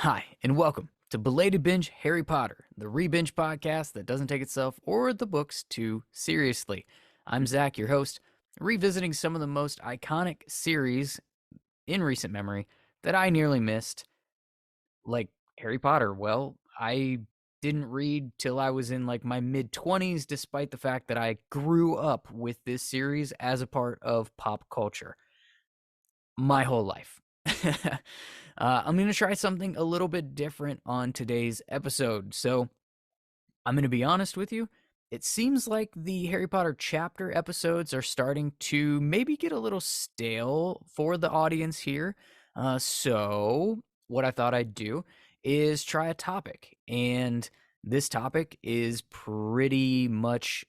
Hi, and welcome to Belated Binge Harry Potter, the re-binge podcast that doesn't take itself or the books too seriously. I'm Zach, your host, revisiting some of the most iconic series in recent memory that I nearly missed, like Harry Potter. Well, I didn't read till I was in like my mid-20s, despite the fact that I grew up with this series as a part of pop culture my whole life. I'm going to try something a little bit different on today's episode. So, I'm going to be honest with you. It seems like the Harry Potter chapter episodes are starting to maybe get a little stale for the audience here. What I thought I'd do is try a topic. And this topic is pretty much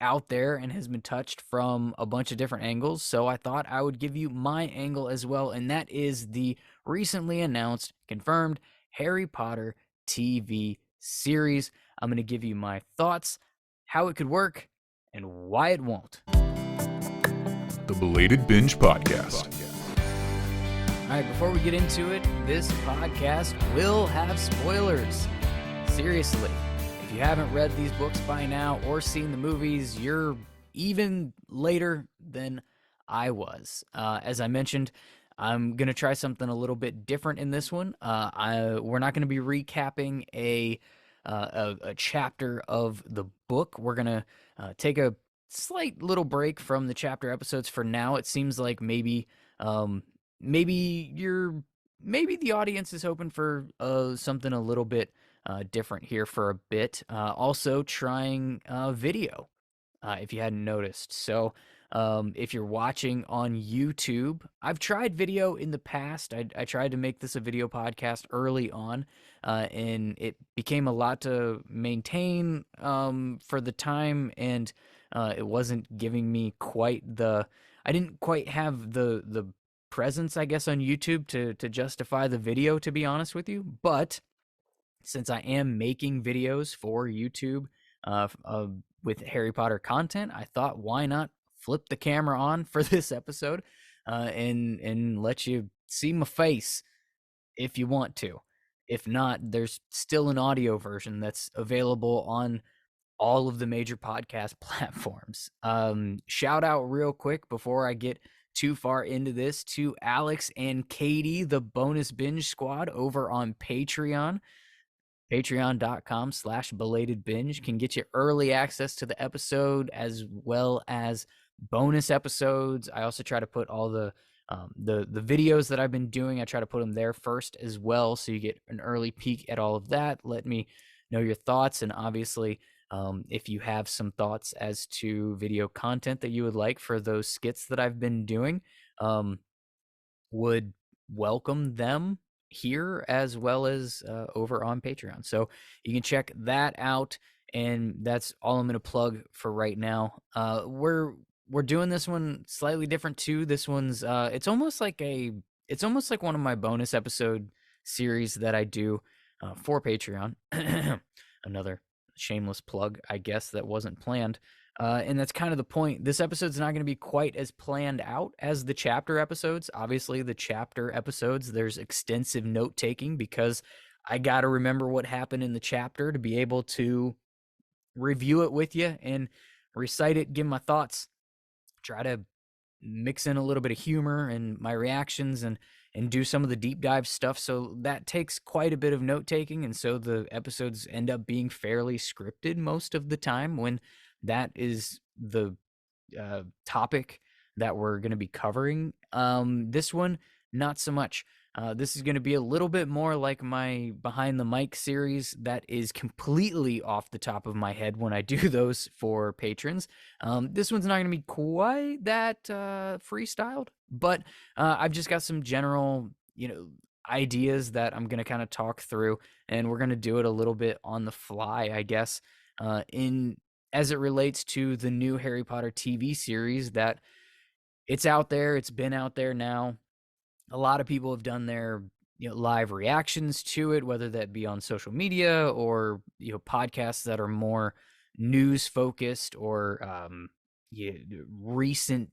out there and has been touched from a bunch of different angles. So I thought I would give you my angle as well. And that is the recently announced, confirmed Harry Potter TV series. I'm going to give you my thoughts, how it could work, and why it won't. The Belated Binge Podcast. All right, before we get into it, this podcast will have spoilers. Seriously, if you haven't read these books by now or seen the movies, you're even later than I was. As I mentioned, I'm going to try something a little bit different in this one. We're not going to be recapping a chapter of the book. We're going to take a slight little break from the chapter episodes for now. It seems like maybe maybe the audience is hoping for something a little bit different here for a bit. Also trying video, if you hadn't noticed. So if you're watching on YouTube, I've tried video in the past. I tried to make this a video podcast early on, and it became a lot to maintain for the time, and it wasn't giving me quite the. I didn't quite have the presence, I guess, on YouTube to justify the video, to be honest with you. But since I am making videos for YouTube with Harry Potter content, I thought, why not flip the camera on for this episode and let you see my face if you want to. If not, there's still an audio version that's available on all of the major podcast platforms. Shout out real quick before I get too far into this to Alex and Katie, the Bonus Binge Squad over on Patreon. Patreon.com/belatedbinge can get you early access to the episode as well as bonus episodes. I also try to put all the videos that I've been doing. I try to put them there first as well, so you get an early peek at all of that. Let me know your thoughts, and obviously, if you have some thoughts as to video content that you would like for those skits that I've been doing, would welcome them here as well as over on Patreon. So you can check that out, and that's all I'm going to plug for right now. We're doing this one slightly different too. This one's it's almost like one of my bonus episode series that I do for Patreon. Another shameless plug, I guess, that wasn't planned. And that's kind of the point. This episode's not going to be quite as planned out as the chapter episodes. Obviously, the chapter episodes, there's extensive note taking because I got to remember what happened in the chapter to be able to review it with you and recite it, give my thoughts, try to mix in a little bit of humor and my reactions and do some of the deep dive stuff. So that takes quite a bit of note taking. And so the episodes end up being fairly scripted most of the time when that is the topic that we're going to be covering. This one, not so much. This is going to be a little bit more like my Behind the Mic series that is completely off the top of my head when I do those for patrons. This one's not going to be quite that freestyled, but I've just got some general, ideas that I'm going to kind of talk through, and we're going to do it a little bit on the fly, I guess, as it relates to the new Harry Potter TV series that it's out there. It's been out there now. A lot of people have done their live reactions to it, whether that be on social media or podcasts that are more news focused or recent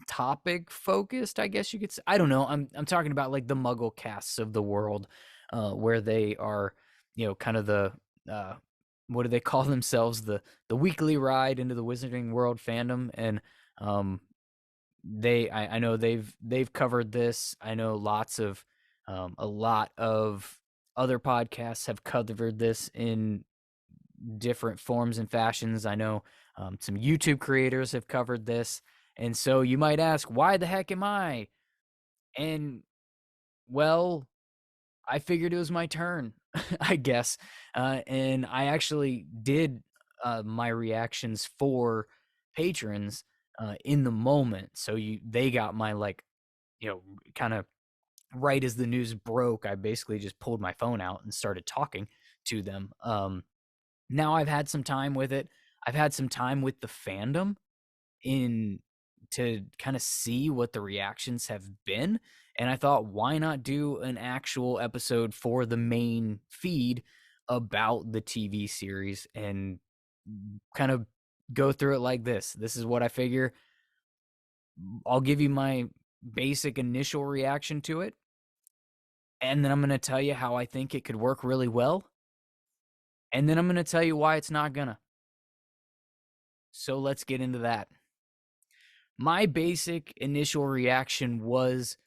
topic focused, I guess you could say. I don't know. I'm talking about like the Muggle casts of the world, where they are, kind of the uh, what do they call themselves? The weekly ride into the Wizarding World fandom, and um, I know they've covered this. I know a lot of other podcasts have covered this in different forms and fashions. I know some YouTube creators have covered this. And so you might ask, why the heck am I? And well, I figured it was my turn, I guess. And I actually did my reactions for patrons in the moment. So they got my like, kind of right as the news broke. I basically just pulled my phone out and started talking to them. Now I've had some time with it. I've had some time with the fandom in to kind of see what the reactions have been, and I thought, why not do an actual episode for the main feed about the TV series and kind of go through it like this. This is what I figure. I'll give you my basic initial reaction to it, and then I'm going to tell you how I think it could work really well, and then I'm going to tell you why it's not gonna. So let's get into that. My basic initial reaction was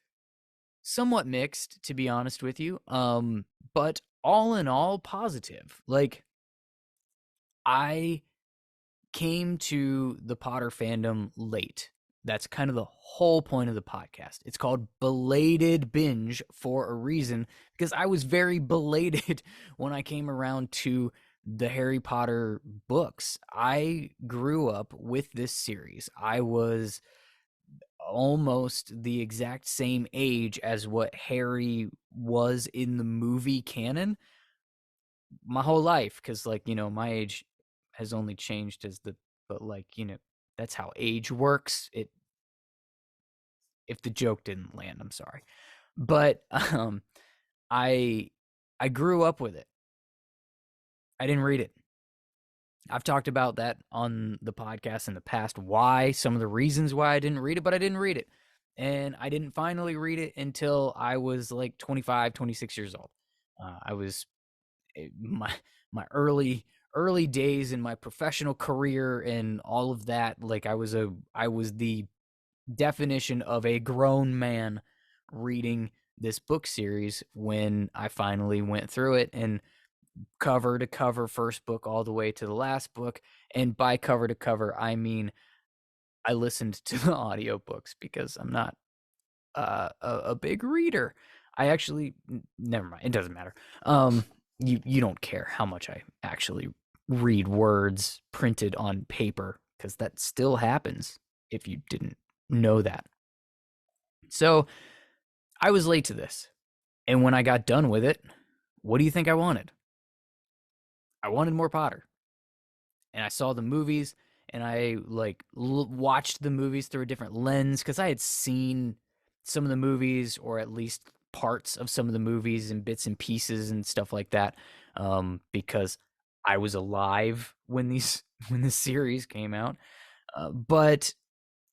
somewhat mixed, to be honest with you. But all in all, positive. Like, I came to the Potter fandom late. That's kind of the whole point of the podcast. It's called Belated Binge for a reason, because I was very belated when I came around to the Harry Potter books. I grew up with this series. I was almost the exact same age as what Harry was in the movie canon my whole life, because like, my age has only changed but like, that's how age works. It If the joke didn't land, I'm sorry. But I I grew up with it. I didn't read it. I've talked about that on the podcast in the past, why, some of the reasons why I didn't read it, but I didn't read it. And I didn't finally read it until I was like 25, 26 years old. I was my early days in my professional career and all of that. Like, I was the definition of a grown man reading this book series when I finally went through it, and cover to cover, first book all the way to the last book. And by cover to cover, I mean I listened to the audiobooks because I'm not a big reader. I actually, never mind. It doesn't matter. You don't care how much I actually read words printed on paper, because that still happens if you didn't know that. So I was late to this. And when I got done with it, what do you think I wanted? I wanted more Potter. And I saw the movies, and I like watched the movies through a different lens, because I had seen some of the movies, or at least parts of some of the movies and bits and pieces and stuff like that, because I was alive when these when the series came out. But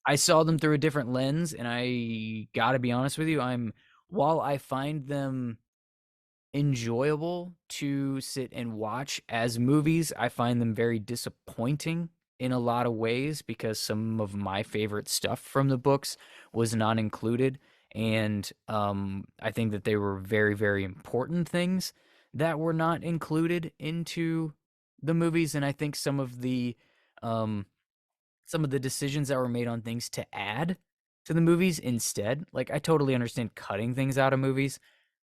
I saw them through a different lens, and I gotta be honest with you, while I find them enjoyable to sit and watch as movies, I find them very disappointing in a lot of ways, because some of my favorite stuff from the books was not included. And I think that they were very, very important things that were not included into the movies. And I think um, some of the decisions that were made on things to add to the movies instead, like, I totally understand cutting things out of movies.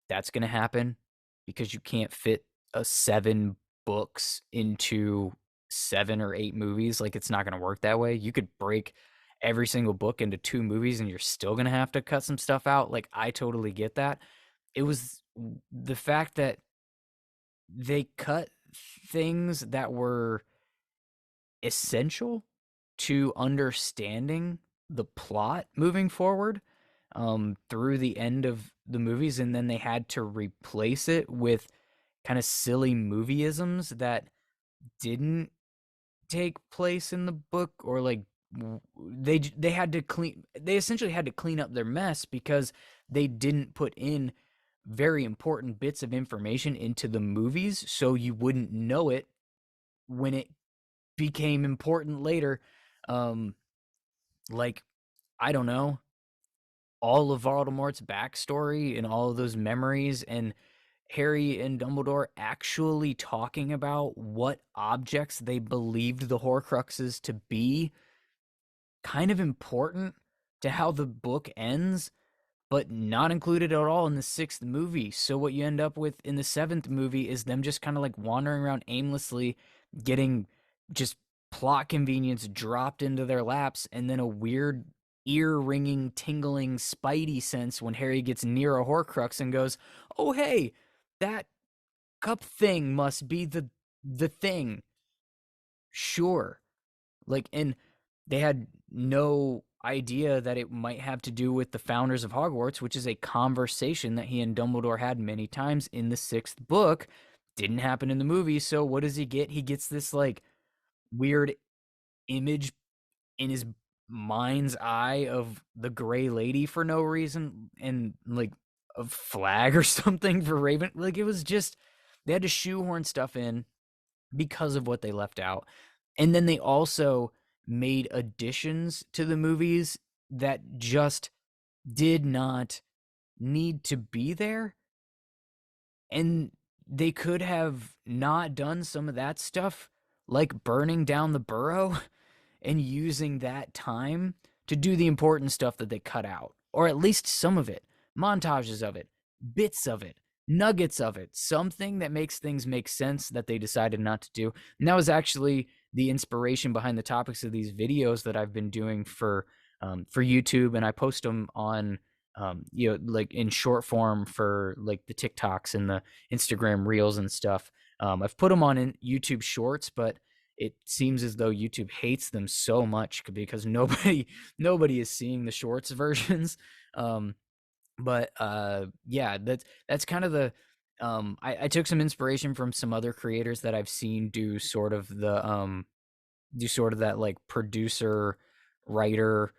That's going to happen because you can't fit a 7 books into 7 or 8 movies. Like, it's not going to work that way. You could break every single book into 2 movies and you're still going to have to cut some stuff out. Like, I totally get that. It was the fact that they cut things that were essential to understanding the plot moving forward, through the end of the movies, and then they had to replace it with kind of silly movieisms that didn't take place in the book, or like they had to clean they essentially had to clean up their mess because they didn't put in very important bits of information into the movies, so you wouldn't know it when it became important later. Um, like, I don't know, all of Voldemort's backstory and all of those memories, and Harry and Dumbledore actually talking about what objects they believed the Horcruxes to be, kind of important to how the book ends, but not included at all in the sixth movie. So what you end up with in the seventh movie is them just kind of like wandering around aimlessly, getting just plot convenience dropped into their laps, and then a weird ear ringing, tingling spidey sense when Harry gets near a Horcrux and goes, "Oh hey, that cup thing must be the thing." Sure. Like, and they had no idea that it might have to do with the founders of Hogwarts, which is a conversation that he and Dumbledore had many times in the sixth book. Didn't happen in the movie. So what does he get? He gets this like weird image in his mind's eye of the Gray Lady for no reason, and like a flag or something for Raven. Like, it was just, they had to shoehorn stuff in because of what they left out. And then they also made additions to the movies that just did not need to be there. And they could have not done some of that stuff, like burning down the burrow, and using that time to do the important stuff that they cut out, or at least some of it, montages of it, bits of it, nuggets of it, something that makes things make sense that they decided not to do. And that was actually the inspiration behind the topics of these videos that I've been doing for YouTube, and I post them on like in short form for like the TikToks and the Instagram Reels and stuff. I've put them on in YouTube Shorts, but it seems as though YouTube hates them so much because nobody is seeing the shorts versions. Um, but yeah, that's kind of the I took some inspiration from some other creators that I've seen do sort of that like producer writer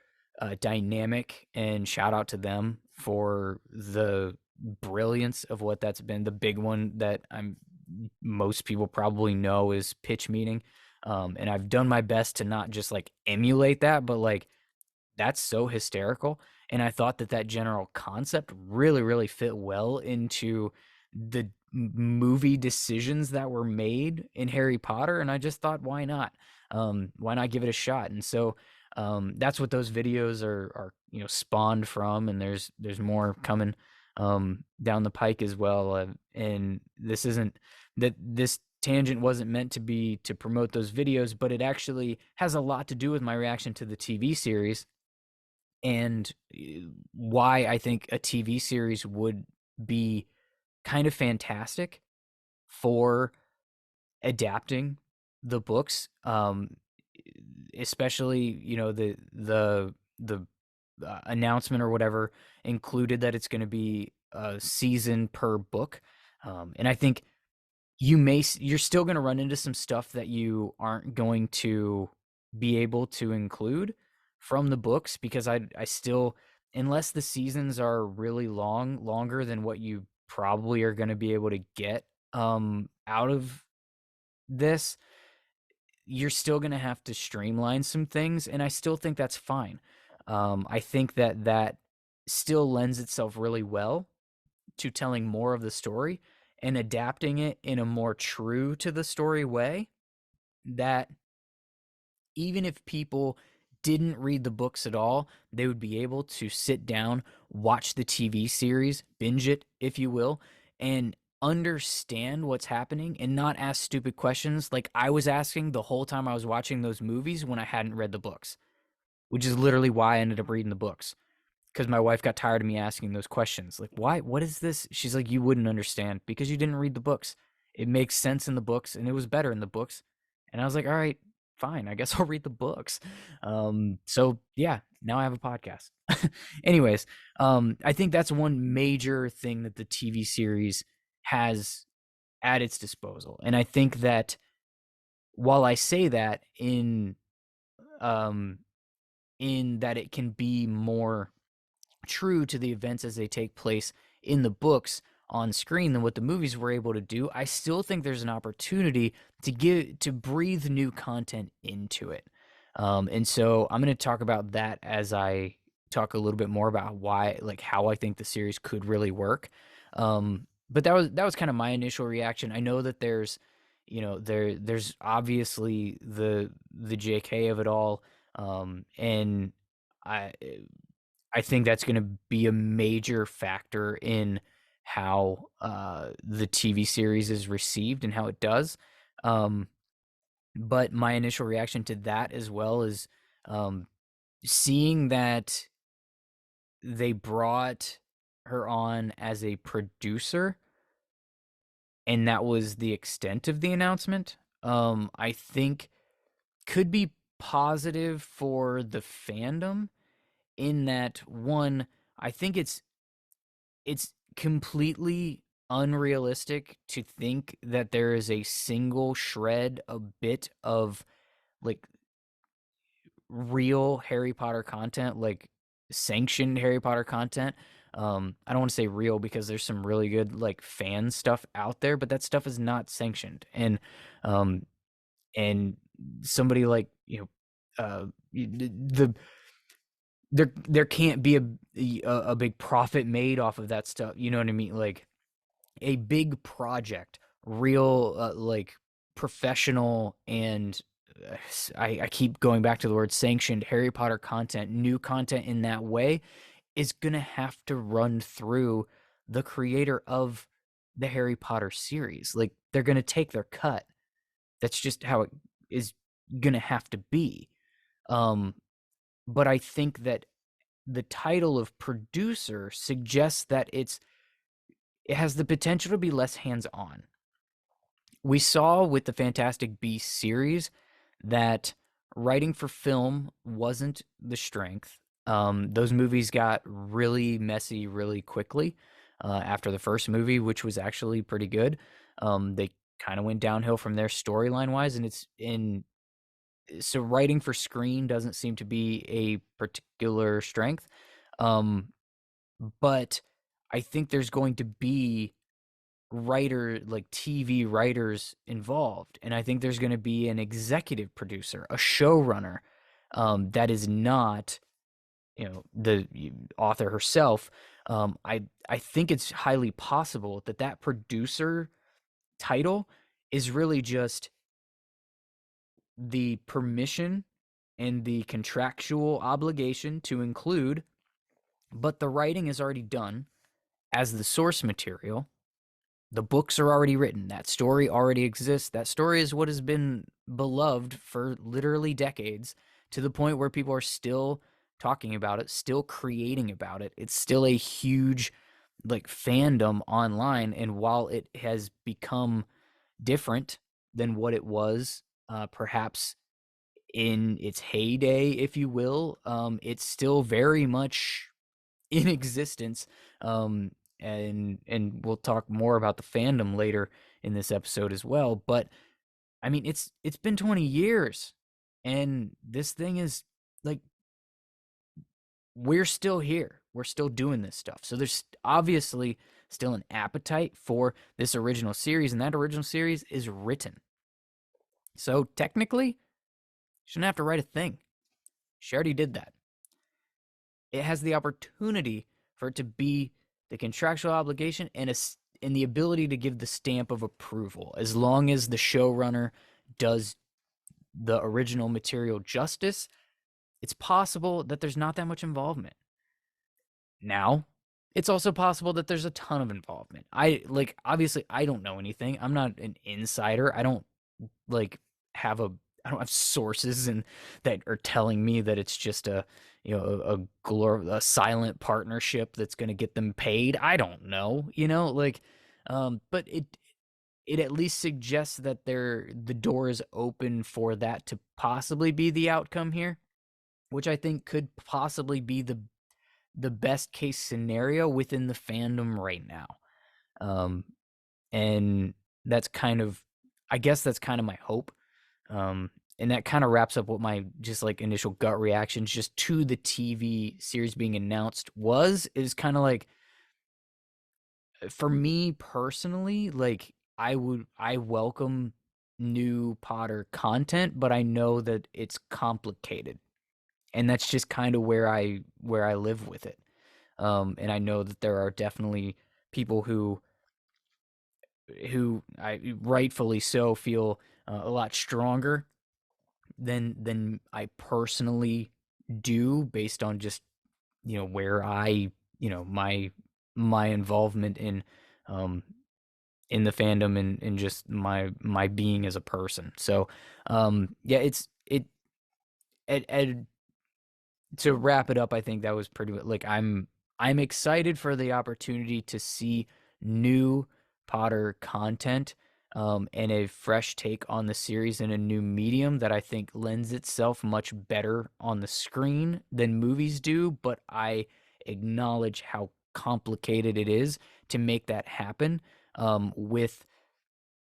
dynamic, and shout out to them for the brilliance of what that's been. The big one that I'm most people probably know is pitch meeting. And I've done my best to not just like emulate that, but like that's so hysterical. And I thought that that general concept really, really fit well into the movie decisions that were made in Harry Potter. And I just thought, why not? Why not give it a shot? And so that's what those videos are spawned from. And there's more coming down the pike as well. And this tangent wasn't meant to be to promote those videos, but it actually has a lot to do with my reaction to the TV series, and why I think a TV series would be kind of fantastic for adapting the books. Especially, the announcement or whatever included that it's going to be a season per book. And I think you're still going to run into some stuff that you aren't going to be able to include from the books, because I still, unless the seasons are really longer than what you probably are going to be able to get out of this, you're still going to have to streamline some things, and I still think that's fine. I think that that still lends itself really well to telling more of the story and adapting it in a more true to the story way, that even if people didn't read the books at all, they would be able to sit down, watch the TV series, binge it, if you will, and understand what's happening and not ask stupid questions like I was asking the whole time I was watching those movies when I hadn't read the books, which is literally why I ended up reading the books, because my wife got tired of me asking those questions. Like, why? What is this? She's like, you wouldn't understand because you didn't read the books. It makes sense in the books, and it was better in the books. And I was like, all right, fine. I guess I'll read the books. So yeah, now I have a podcast. Anyways, I think that's one major thing that the TV series has at its disposal, and I think that while I say that in um in that it can be more true to the events as they take place in the books on screen than what the movies were able to do. I still think there's an opportunity to breathe new content into it. And so I'm going to talk about that as I talk a little bit more about why, like how I think the series could really work. But that was kind of my initial reaction. I know that there's, there's obviously the JK of it all, and I I think that's going to be a major factor in how the TV series is received and how it does. Um, but my initial reaction to that as well is um, seeing that they brought her on as a producer, and that was the extent of the announcement. I think could be positive for the fandom in that one. I think it's completely unrealistic to think that there is a single shred, a bit of like real Harry Potter content, like sanctioned Harry Potter content. I don't want to say real because there's some really good like fan stuff out there, but that stuff is not sanctioned. Um, and somebody like the there can't be a big profit made off of that stuff. You know what I mean? Like a big project, real like professional and I keep going back to the word sanctioned Harry Potter content, new content in that way is gonna have to run through the creator of the Harry Potter series. Like they're gonna take their cut. That's just how it is gonna have to be. Um, but I think that the title of producer suggests that it has the potential to be less hands-on. We saw with the Fantastic Beasts series that writing for film wasn't the strength. Those movies got really messy really quickly after the first movie, which was actually pretty good. They kind of went downhill from there storyline wise, and it's in so writing for screen doesn't seem to be a particular strength. Um, but I think there's going to be like TV writers involved, and I think there's going to be an executive producer, a showrunner, that is not the author herself. I think it's highly possible that that producer title is really just the permission and the contractual obligation to include, but the writing is already done as the source material. The books are already written. That story already exists. That story is what has been beloved for literally decades, to the point where people are still talking about it, still creating about it. It's still a huge like fandom online, and while it has become different than what it was perhaps in its heyday, if you will, it's still very much in existence. And we'll talk more about the fandom later in this episode as well. But I mean, it's been 20 years, and this thing is like we're still here. We're still doing this stuff. So there's obviously still an appetite for this original series, and that original series is written. So technically, shouldn't have to write a thing. She already did that. It has the opportunity for it to be the contractual obligation and the ability to give the stamp of approval, as long as the showrunner does the original material justice. It's possible that there's not that much involvement. Now, it's also possible that there's a ton of involvement. Obviously I don't know anything. I'm not an insider. Like have a I don't have sources and that are telling me that it's just a silent partnership that's going to get them paid. I don't know, but it at least suggests that the door is open for that to possibly be the outcome here, which I think could possibly be the best case scenario within the fandom right now. Um, and that's kind of, I guess that's kind of my hope. and that kind of wraps up what my just like initial gut reactions just to the TV series being announced is kind of like, for me personally, like I welcome new Potter content, but I know that it's complicated. And that's just kind of where I live with it. And I know that there are definitely people who I rightfully so feel a lot stronger than I personally do, based on just where my involvement um in the fandom, and just my being as a person. So yeah, it's it and to wrap it up, I think that was pretty like I'm excited for the opportunity to see new Potter content, and a fresh take on the series in a new medium that I think lends itself much better on the screen than movies do. But I acknowledge how complicated it is to make that happen, with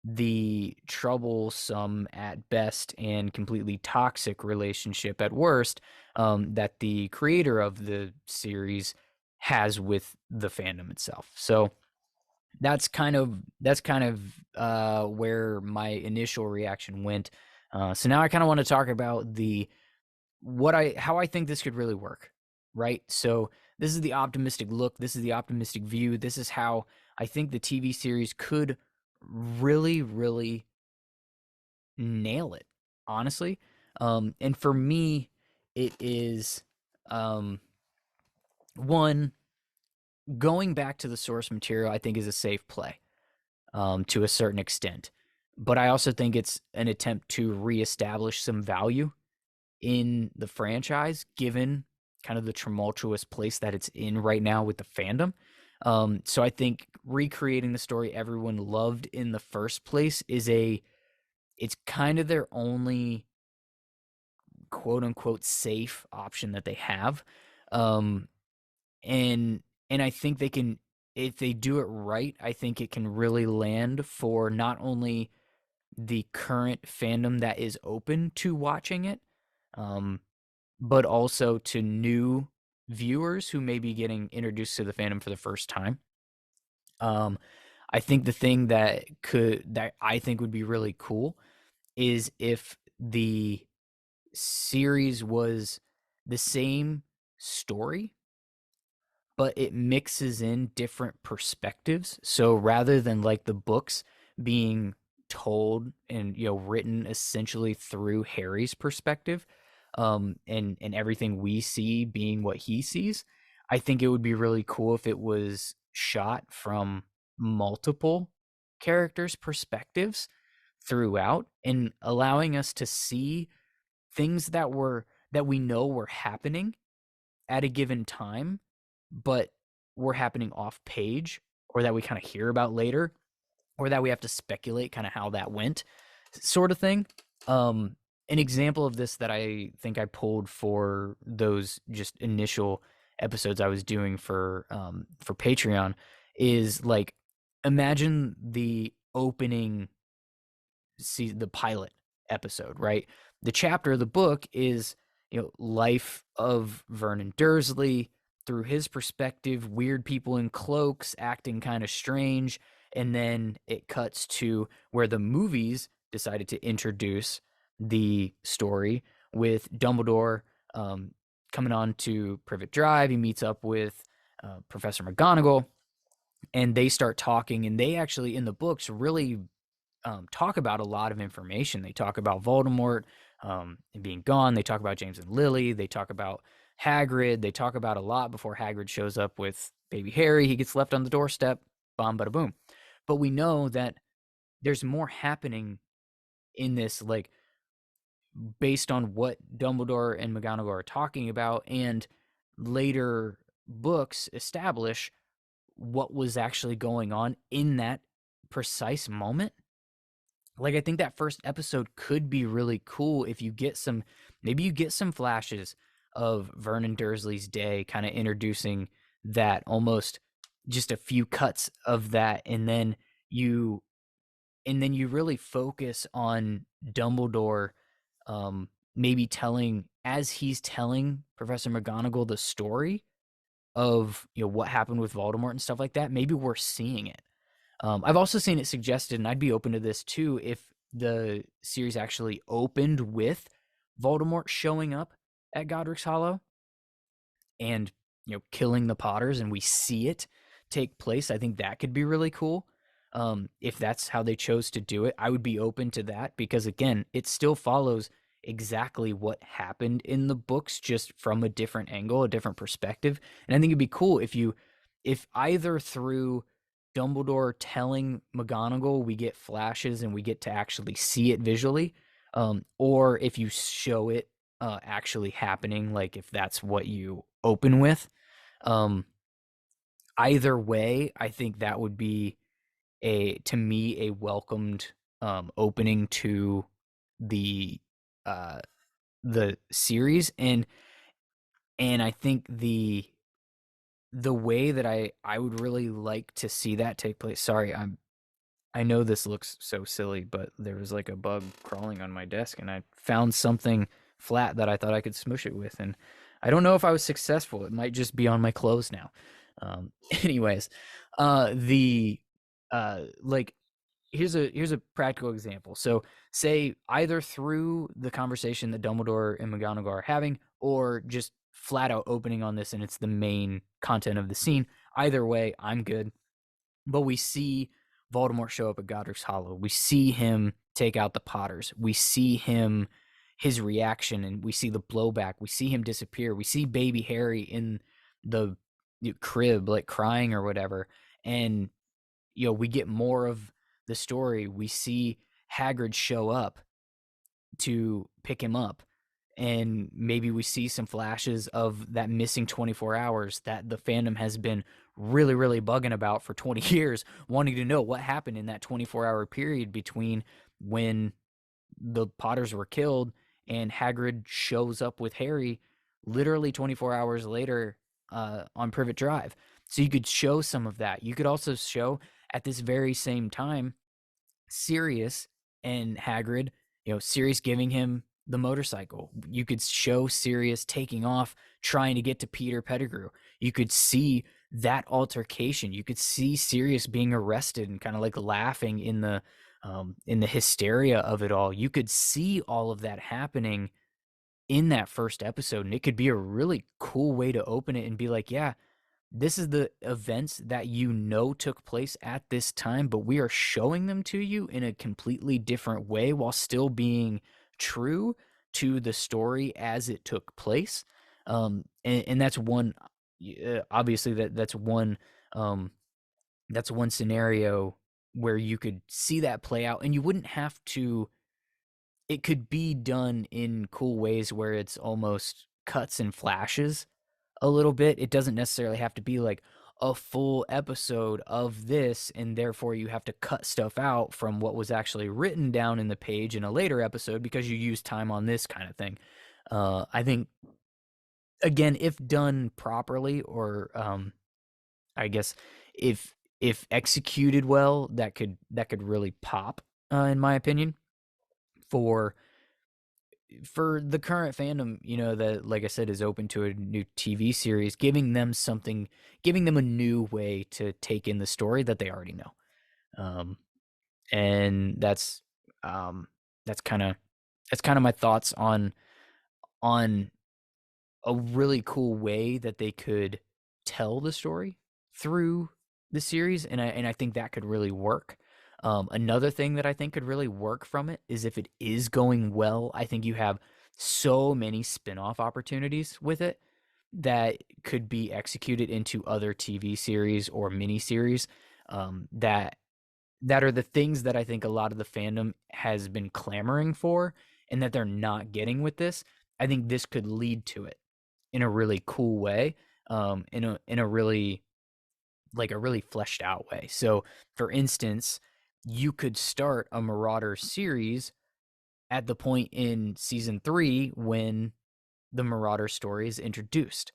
the troublesome at best and completely toxic relationship at worst, that the creator of the series has with the fandom itself. So that's kind of where my initial reaction went. So now I kind of want to talk about the what I how I think this could really work. Right. So this is the optimistic look. This is the optimistic view. This is how I think the TV series could really, really nail it, honestly. And for me, it is, um, one, going back to the source material, I think is a safe play, to a certain extent. But I also think it's an attempt to reestablish some value in the franchise, given kind of the tumultuous place that it's in right now with the fandom. So I think recreating the story everyone loved in the first place it's kind of their only quote unquote safe option that they have. Um, and I think they can, if they do it right, I think it can really land for not only the current fandom that is open to watching it, um, but also to new viewers who may be getting introduced to the fandom for the first time. Um, I think the thing that I think would be really cool is if the series was the same story, but it mixes in different perspectives. So rather than like the books being told and written essentially through Harry's perspective, and everything we see being what he sees, I think it would be really cool if it was shot from multiple characters' perspectives throughout, and allowing us to see things that we know were happening at a given time, but were happening off page, or that we kind of hear about later, or that we have to speculate kind of how that went, sort of thing. Um, an example of this that I think I pulled for those just initial episodes I was doing for Patreon is like, imagine the opening, see the pilot episode, right? The chapter of the book is, life of Vernon Dursley through his perspective, weird people in cloaks acting kind of strange. And then it cuts to where the movies decided to introduce the story with Dumbledore, coming on to Privet Drive. He meets up with Professor McGonagall, and they start talking. And they actually, in the books, really talk about a lot of information. They talk about Voldemort, and being gone. They talk about James and Lily. They talk about Hagrid. They talk about a lot before Hagrid shows up with baby Harry. He gets left on the doorstep. Bomb, bada boom. But we know that there's more happening in this, like, based on what Dumbledore and McGonagall are talking about, and later books establish what was actually going on in that precise moment. Like, I think that first episode could be really cool if you get some, maybe you get some flashes of Vernon Dursley's day, kind of introducing that, almost just a few cuts of that, you and then you really focus on Dumbledore, maybe telling as he's telling Professor McGonagall the story of, what happened with Voldemort and stuff like that, maybe we're seeing it. I've also seen it suggested, and I'd be open to this too, if the series actually opened with Voldemort showing up at Godric's Hollow and, killing the Potters, and we see it take place. I think that could be really cool. If that's how they chose to do it, I would be open to that because, again, it still follows exactly what happened in the books, just from a different angle, a different perspective. And I think it'd be cool if either through Dumbledore telling McGonagall, we get flashes and we get to actually see it visually, or if you show it actually happening, like if that's what you open with. Um, Either way, I think that would be to me, a welcomed opening to the uh, the series, and I think the way that I would really like to see that take place. Sorry, I know this looks so silly, but there was like a bug crawling on my desk, and I found something flat that I thought I could smush it with, and I don't know if I was successful. It might just be on my clothes now. Anyways, the like here's a practical example. So say either through the conversation that Dumbledore and McGonagall are having, or just flat out opening on this, and it's the main content of the scene. Either way, I'm good. But we see Voldemort show up at Godric's Hollow. We see him take out the Potters. We see his reaction, and we see the blowback. We see him disappear. We see baby Harry in the crib, like crying or whatever. And, we get more of the story. We see Hagrid show up to pick him up. And maybe we see some flashes of that missing 24 hours that the fandom has been really, really bugging about for 20 years, wanting to know what happened in that 24-hour period between when the Potters were killed and Hagrid shows up with Harry literally 24 hours later on Privet Drive. So you could show some of that. You could also show at this very same time Sirius and Hagrid, Sirius giving him the motorcycle. You could show Sirius taking off, trying to get to Peter Pettigrew. You could see that altercation. You could see Sirius being arrested and kind of like laughing in the hysteria of it all. You could see all of that happening in that first episode, and it could be a really cool way to open it and be like, yeah, this is the events that took place at this time, but we are showing them to you in a completely different way while still being true to the story as it took place. And that's one, obviously um, that's one scenario where you could see that play out, and you wouldn't have to. It could be done in cool ways where it's almost cuts and flashes a little bit. It doesn't necessarily have to be like a full episode of this, and therefore you have to cut stuff out from what was actually written down in the page in a later episode because you used time on this kind of thing. I think, again, if done properly, or I guess if executed well, that could really pop, in my opinion, for the current fandom, that, like I said, is open to a new TV series, giving them something, giving them a new way to take in the story that they already know. Um, and um, that's kind of my thoughts on a really cool way that they could tell the story through the series, and I think that could really work. Another thing that I think could really work from it is if it is going well. I think you have so many spin-off opportunities with it that could be executed into other TV series or miniseries, that are the things that I think a lot of the fandom has been clamoring for and that they're not getting with this. I think this could lead to it in a really cool way, in a really, like, a really fleshed out way. So, for instance, you could start a Marauder series at the point in season 3 when the Marauder story is introduced.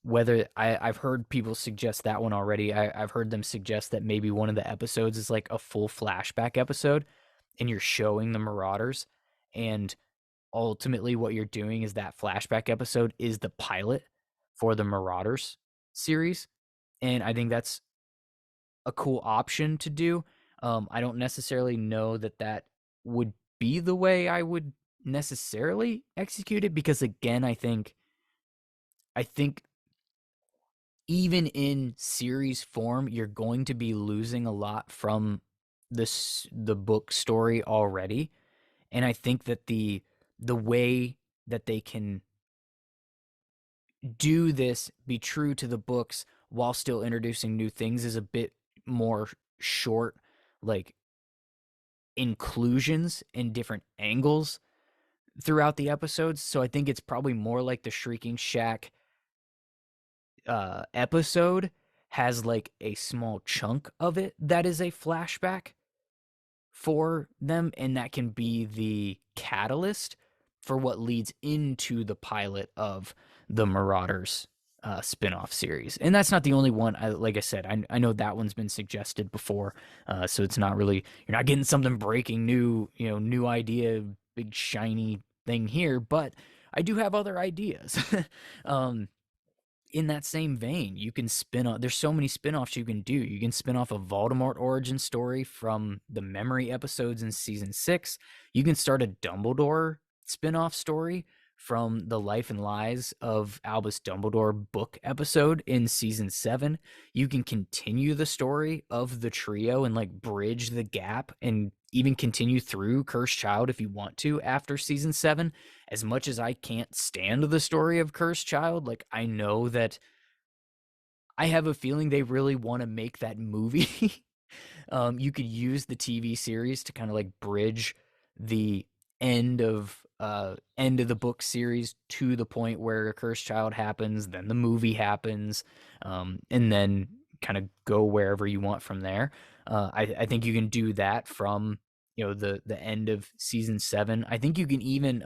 Whether I've heard people suggest that one already. I've heard them suggest that maybe one of the episodes is like a full flashback episode, and you're showing the Marauders, and ultimately what you're doing is that flashback episode is the pilot for the Marauders series, and I think that's a cool option to do. I don't necessarily know that that would be the way I would necessarily execute it because again, I think even in series form, you're going to be losing a lot from the book story already, and I think that the way that they can do this, be true to the books while still introducing new things is a bit more short, like inclusions and different angles throughout the episodes. So I think it's probably more like the Shrieking Shack episode has like a small chunk of it that is a flashback for them, and that can be the catalyst for what leads into the pilot of the Marauders spin-off series. And that's not the only one. Like I said, I know that one's been suggested before, so it's not really, you're not getting something breaking new, new idea, big shiny thing here, but I do have other ideas. um, in that same vein, you can spin off. There's so many spin-offs you can do. You can spin off a Voldemort origin story from the memory episodes in season 6. You can start a Dumbledore spin-off story from the life and lies of Albus Dumbledore book episode in season 7. You can continue the story of the trio and like bridge the gap and even continue through Cursed Child if you want to after season 7. As much as I can't stand the story of Cursed Child, like I know that I have a feeling they really want to make that movie. You could use the TV series to kind of like bridge the end of the book series to the point where a Cursed Child happens, then the movie happens, and then kind of go wherever you want from there. I think you can do that from the end of season 7. I think you can even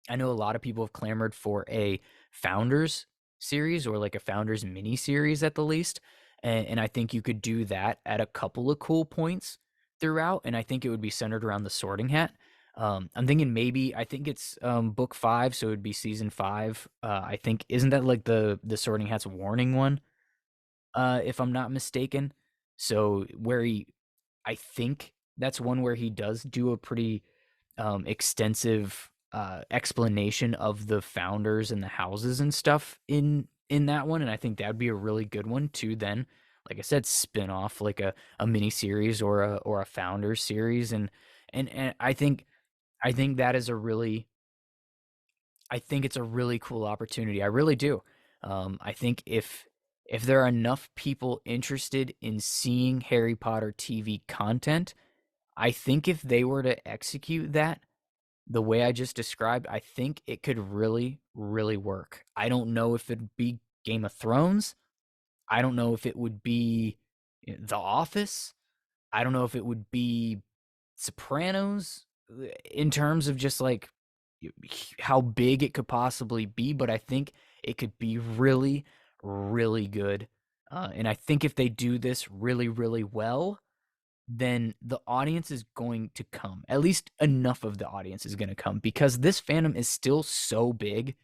I know a lot of people have clamored for a Founders series or like a Founders mini series at the least. And I think you could do that at a couple of cool points throughout. And I think it would be centered around the Sorting Hat. I'm thinking maybe I think it's book 5, so it would be season 5. I think isn't that like the Sorting Hat's warning one, if I'm not mistaken. So where I think that's one where he does do a pretty extensive explanation of the founders and the houses and stuff in that one, and I think that would be a really good one to then, like I said, spin off like a mini series or a founders series, and I think that is a really I think it's a really cool opportunity. I really do. I think if there are enough people interested in seeing Harry Potter TV content, I think if they were to execute that the way I just described, I think it could really, really work. I don't know if it'd be Game of Thrones. I don't know if it would be The Office. I don't know if it would be Sopranos in terms of just like how big it could possibly be, but I think it could be really, really good. And I think if they do this really, really well, then the audience is going to come. At least enough of the audience is going to come because this fandom is still so big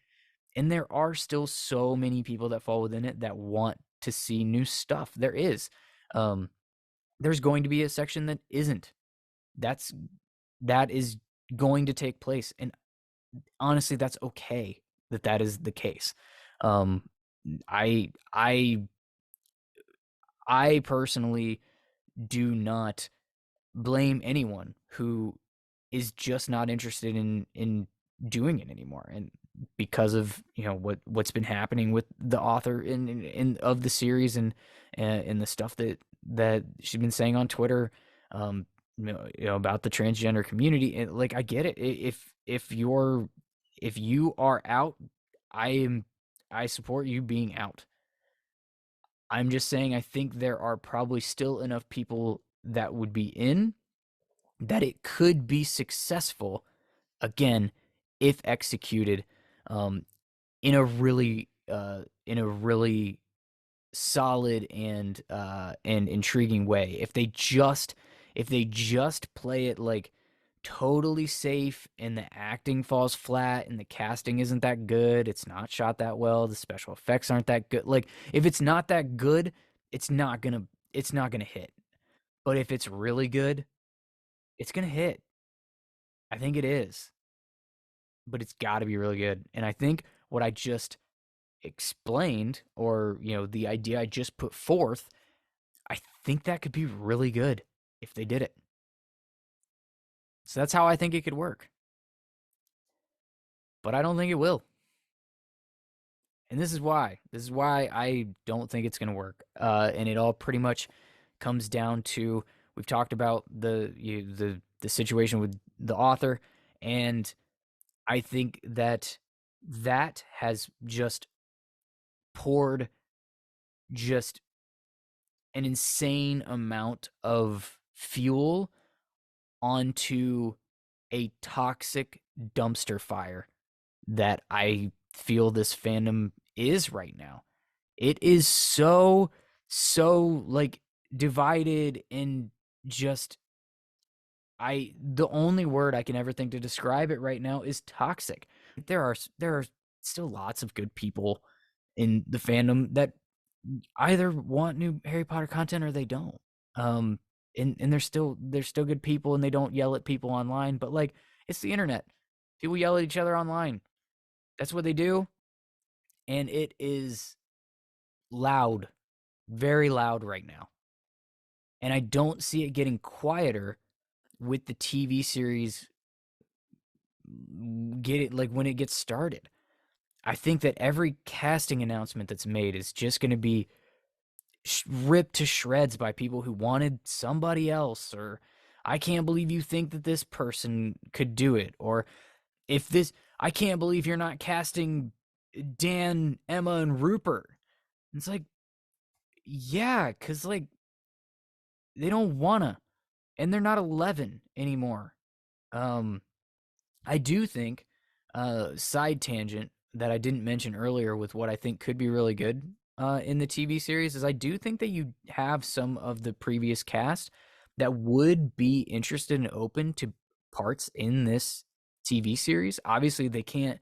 and there are still so many people that fall within it that want to see new stuff. There is. Um, there's going to be a section that isn't. That is going to take place, and honestly, that's okay that that is the case. Um, I I I personally do not blame anyone who is just not interested in doing it anymore, and because of what's been happening with the author in of the series and the stuff that she's been saying on Twitter, about the transgender community. And like I get it. If you are out, I am I support you being out. I'm just saying I think there are probably still enough people that would be in that it could be successful again if executed um, in a really solid and intriguing way. If they just play it like totally safe and the acting falls flat and the casting isn't that good, it's not shot that well, the special effects aren't that good. Like if it's not that good, it's not going to hit. But if it's really good, it's going to hit. I think it is. But it's got to be really good. And I think what I just explained, or the idea I just put forth, I think that could be really good if they did it. So that's how I think it could work. But I don't think it will. And this is why. This is why I don't think it's going to work. And it all pretty much comes down to, we've talked about the situation with the author, and I think that has just poured just an insane amount of fuel onto a toxic dumpster fire that I feel this fandom is right now. It is so like divided and just the only word I can ever think to describe it right now is toxic. There are still lots of good people in the fandom that either want new Harry Potter content or they don't. Um, and they're still good people and they don't yell at people online. But like, it's the internet. People yell at each other online. That's what they do, and it is loud, very loud right now. And I don't see it getting quieter with the TV series. Get it like when it gets started. I think that every casting announcement that's made is just going to be ripped to shreds by people who wanted somebody else, or I can't believe you think that this person could do it, or if this, I can't believe you're not casting Dan, Emma, and Rupert. It's like, yeah, because like they don't wanna, and they're not 11 anymore. Um, I do think, side tangent that I didn't mention earlier with what I think could be really good in the TV series is I do think that you have some of the previous cast that would be interested and open to parts in this TV series. Obviously, they can't,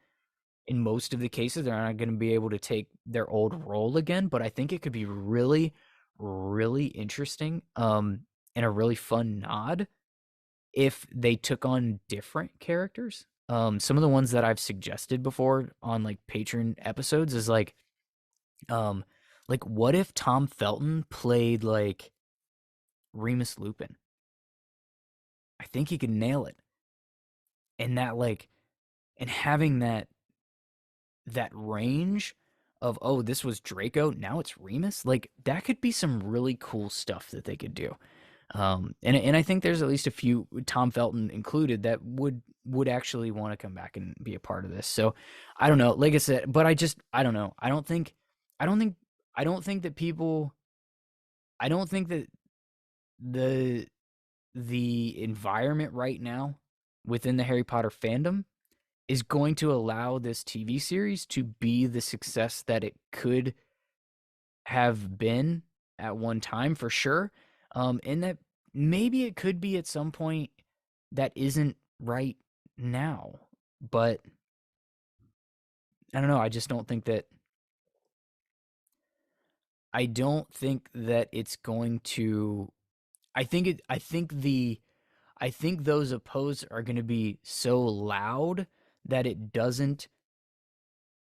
in most of the cases, they're not going to be able to take their old role again, but I think it could be really, really interesting and a really fun nod if they took on different characters. Some of the ones that I've suggested before on like Patreon episodes is um, like what if Tom Felton played like Remus Lupin? I think he could nail it, and that like, and having that range of, oh, this was Draco, now it's Remus. Like that could be some really cool stuff that they could do. And I think there's at least a few, Tom Felton included, that would actually want to come back and be a part of this. So I don't know, like I said, but I don't know. I don't think I don't think that people I don't think that the the environment right now within the Harry Potter fandom is going to allow this TV series to be the success that it could have been at one time for sure. And that maybe it could be at some point that isn't right now. But I don't know. I don't think that it's going to, I think those opposed are going to be so loud that it doesn't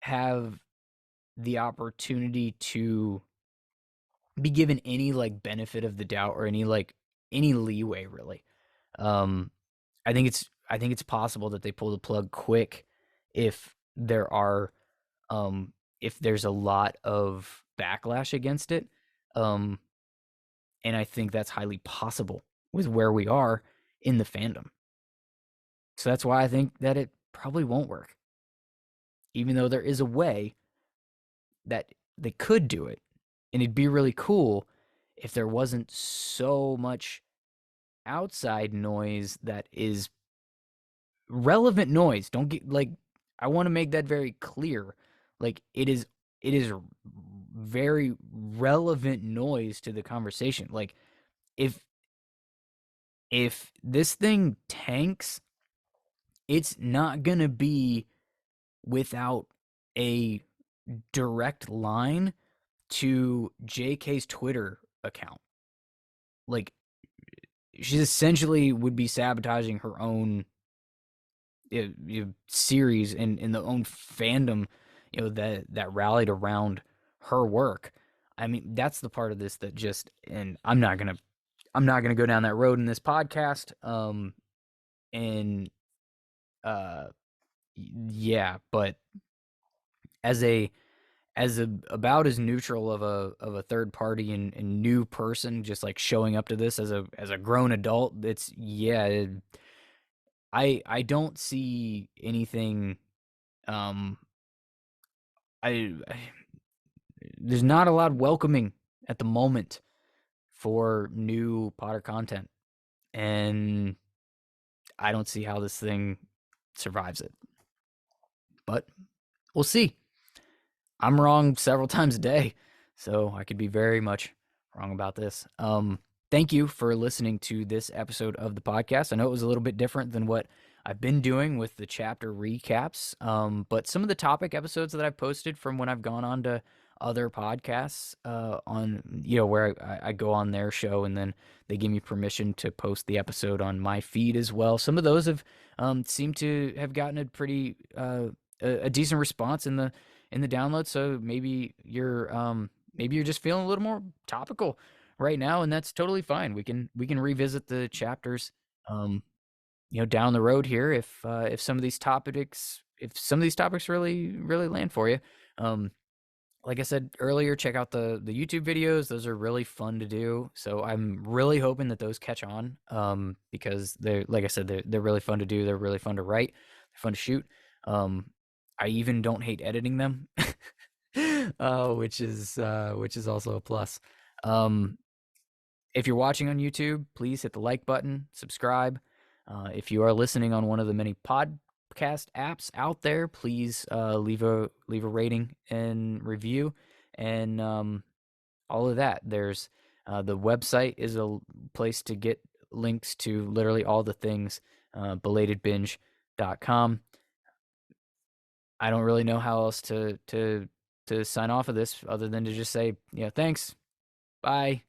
have the opportunity to be given any like benefit of the doubt or any leeway really. Um, I think it's possible that they pull the plug quick if there are if there's a lot of backlash against it. Um, and I think that's highly possible with where we are in the fandom. So that's why I think that it probably won't work. Even though there is a way that they could do it. And it'd be really cool if there wasn't so much outside noise that is relevant noise. Don't get like, I want to make that very clear. Like it is very relevant noise to the conversation. Like if if this thing tanks, it's not going to be without a direct line to JK's Twitter account. Like, she essentially would be sabotaging her own series and the own fandom, that rallied around her work. I mean, that's the part of this that just, and I'm not gonna go down that road in this podcast. And uh, yeah, but as a about as neutral of a third party and new person, just like showing up to this as a grown adult, it's I don't see anything. Um, I there's not a lot welcoming at the moment for new Potter content, and I don't see how this thing survives it. But we'll see. I'm wrong several times a day, so I could be very much wrong about this. Thank you for listening to this episode of the podcast. I know it was a little bit different than what I've been doing with the chapter recaps, but some of the topic episodes that I've posted from when I've gone on to other podcasts, on where I go on their show and then they give me permission to post the episode on my feed as well. Some of those have seemed to have gotten a pretty a decent response in the download. So maybe you're just feeling a little more topical right now, and that's totally fine. We can revisit the chapters, um, down the road here if some of these topics really land for you. Um, like I said earlier, check out the YouTube videos. Those are really fun to do. So I'm really hoping that those catch on, because they're, like I said, they're really fun to do. They're really fun to write. They're fun to shoot. Um, I even don't hate editing them, which is also a plus. Um, if you're watching on YouTube, please hit the like button, subscribe. If you are listening on one of the many podcast apps out there, please leave a rating and review, and all of that. There's the website is a place to get links to literally all the things. Belatedbinge.com. I don't really know how else to sign off of this other than to just say, thanks, bye.